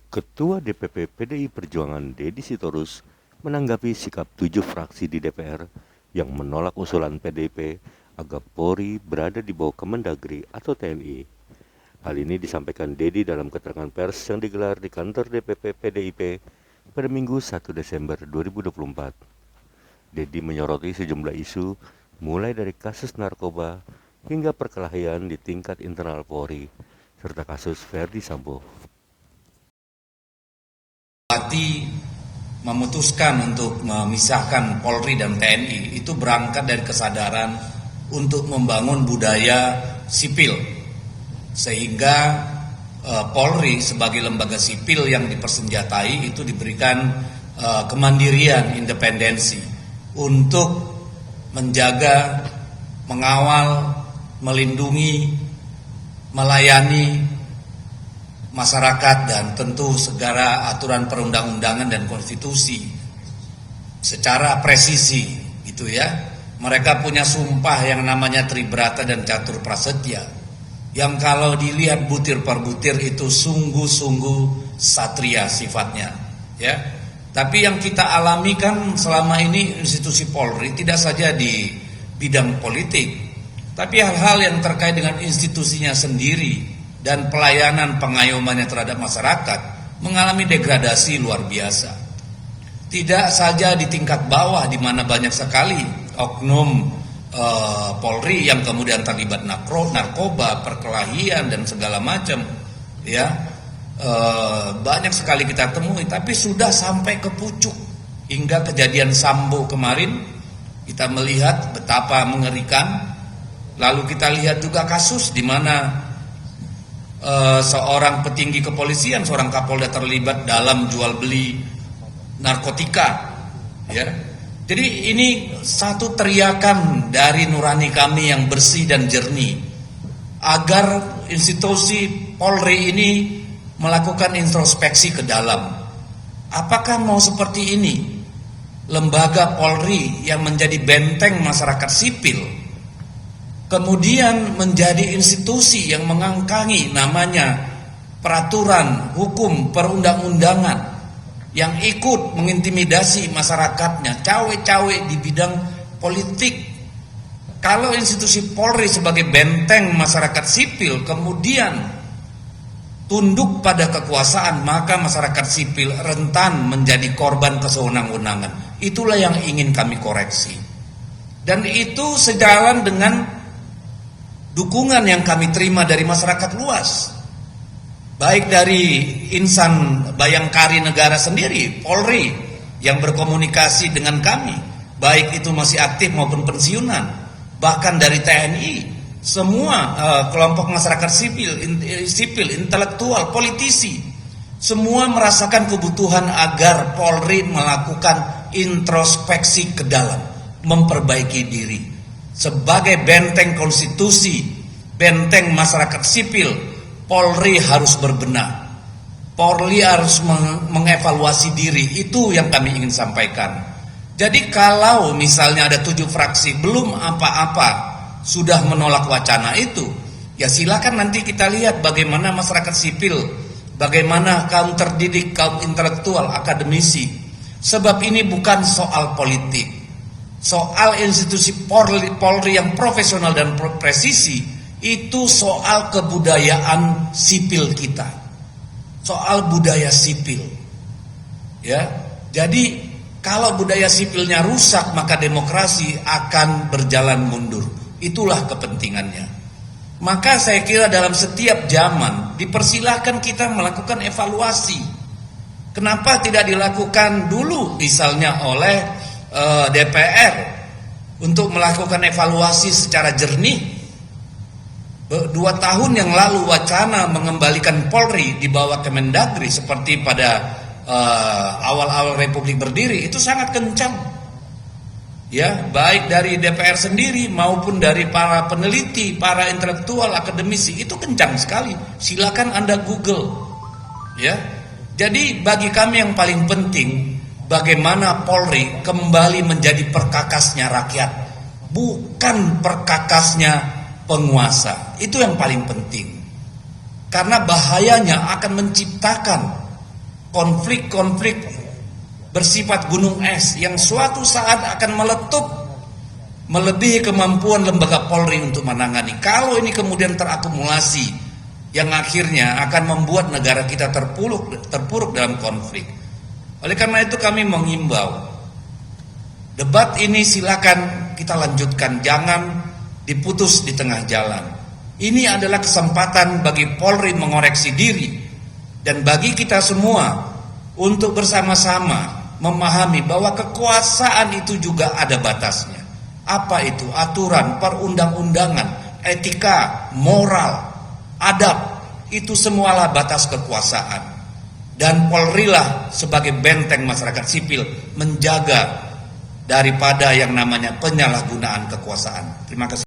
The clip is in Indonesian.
Ketua DPP PDI Perjuangan Deddy Sitorus menanggapi sikap 7 fraksi di DPR yang menolak usulan PDIP agar Polri berada di bawah Kemendagri atau TNI. Hal ini disampaikan Deddy dalam keterangan pers yang digelar di kantor DPP PDIP pada Minggu 1 Desember 2024. Deddy menyoroti sejumlah isu mulai dari kasus narkoba hingga perkelahian di tingkat internal Polri serta kasus Verdi Sambo. Memutuskan untuk memisahkan Polri dan TNI itu berangkat dari kesadaran untuk membangun budaya sipil, sehingga Polri sebagai lembaga sipil yang dipersenjatai itu diberikan kemandirian, independensi untuk menjaga, mengawal, melindungi, melayani masyarakat dan tentu segala aturan perundang-undangan dan konstitusi secara presisi gitu ya. Mereka punya sumpah yang namanya Tribrata dan Catur Prasetya, yang kalau dilihat butir per butir itu sungguh-sungguh satria sifatnya ya. Tapi yang kita alami kan selama ini institusi Polri tidak saja di bidang politik, tapi hal-hal yang terkait dengan institusinya sendiri dan pelayanan pengayomannya terhadap masyarakat mengalami degradasi luar biasa. Tidak saja di tingkat bawah di mana banyak sekali oknum Polri yang kemudian terlibat narkoba, perkelahian dan segala macam, ya banyak sekali kita temui. Tapi sudah sampai ke pucuk hingga kejadian Sambo kemarin kita melihat betapa mengerikan. Lalu kita lihat juga kasus di mana seorang petinggi kepolisian, seorang Kapolda terlibat dalam jual beli narkotika, ya. Jadi ini satu teriakan dari nurani kami yang bersih dan jernih agar institusi Polri ini melakukan introspeksi ke dalam. Apakah mau seperti ini lembaga Polri yang menjadi benteng masyarakat sipil kemudian menjadi institusi yang mengangkangi namanya peraturan, hukum, perundang-undangan, yang ikut mengintimidasi masyarakatnya, cawe-cawe di bidang politik. Kalau institusi Polri sebagai benteng masyarakat sipil kemudian tunduk pada kekuasaan, maka masyarakat sipil rentan menjadi korban kesewenang-wenangan. Itulah yang ingin kami koreksi. Dan itu sejalan dengan dukungan yang kami terima dari masyarakat luas, baik dari insan bayangkari negara sendiri, Polri, yang berkomunikasi dengan kami, baik itu masih aktif maupun pensiunan, bahkan dari TNI, semua kelompok masyarakat sipil, intelektual, politisi, semua merasakan kebutuhan agar Polri melakukan introspeksi ke dalam, memperbaiki diri. Sebagai benteng konstitusi, benteng masyarakat sipil, Polri harus berbenah. Polri harus mengevaluasi diri. Itu yang kami ingin sampaikan. Jadi kalau misalnya ada 7 fraksi belum apa-apa sudah menolak wacana itu, ya silakan nanti kita lihat bagaimana masyarakat sipil, bagaimana kaum terdidik, kaum intelektual, akademisi. Sebab ini bukan soal politik. Soal institusi Polri yang profesional dan presisi itu soal kebudayaan sipil kita, soal budaya sipil, ya. Jadi kalau budaya sipilnya rusak maka demokrasi akan berjalan mundur. Itulah kepentingannya. Maka saya kira dalam setiap zaman dipersilahkan kita melakukan evaluasi. Kenapa tidak dilakukan dulu misalnya oleh DPR untuk melakukan evaluasi secara jernih? 2 tahun yang lalu wacana mengembalikan Polri di bawah Kemendagri seperti pada awal-awal Republik berdiri itu sangat kencang, ya, baik dari DPR sendiri maupun dari para peneliti, para intelektual, akademisi, itu kencang sekali. Silakan Anda Google, ya. Jadi bagi kami yang paling penting bagaimana Polri kembali menjadi perkakasnya rakyat, bukan perkakasnya penguasa. Itu yang paling penting. Karena bahayanya akan menciptakan konflik-konflik bersifat gunung es yang suatu saat akan meletup melebihi kemampuan lembaga Polri untuk menangani. Kalau ini kemudian terakumulasi, yang akhirnya akan membuat negara kita terpuruk dalam konflik. Oleh karena itu kami mengimbau, debat ini silakan kita lanjutkan, jangan diputus di tengah jalan. Ini adalah kesempatan bagi Polri mengoreksi diri dan bagi kita semua untuk bersama-sama memahami bahwa kekuasaan itu juga ada batasnya. Apa itu? Aturan, perundang-undangan, etika, moral, adab, itu semualah batas kekuasaan. Dan Polri lah sebagai benteng masyarakat sipil menjaga daripada yang namanya penyalahgunaan kekuasaan. Terima kasih.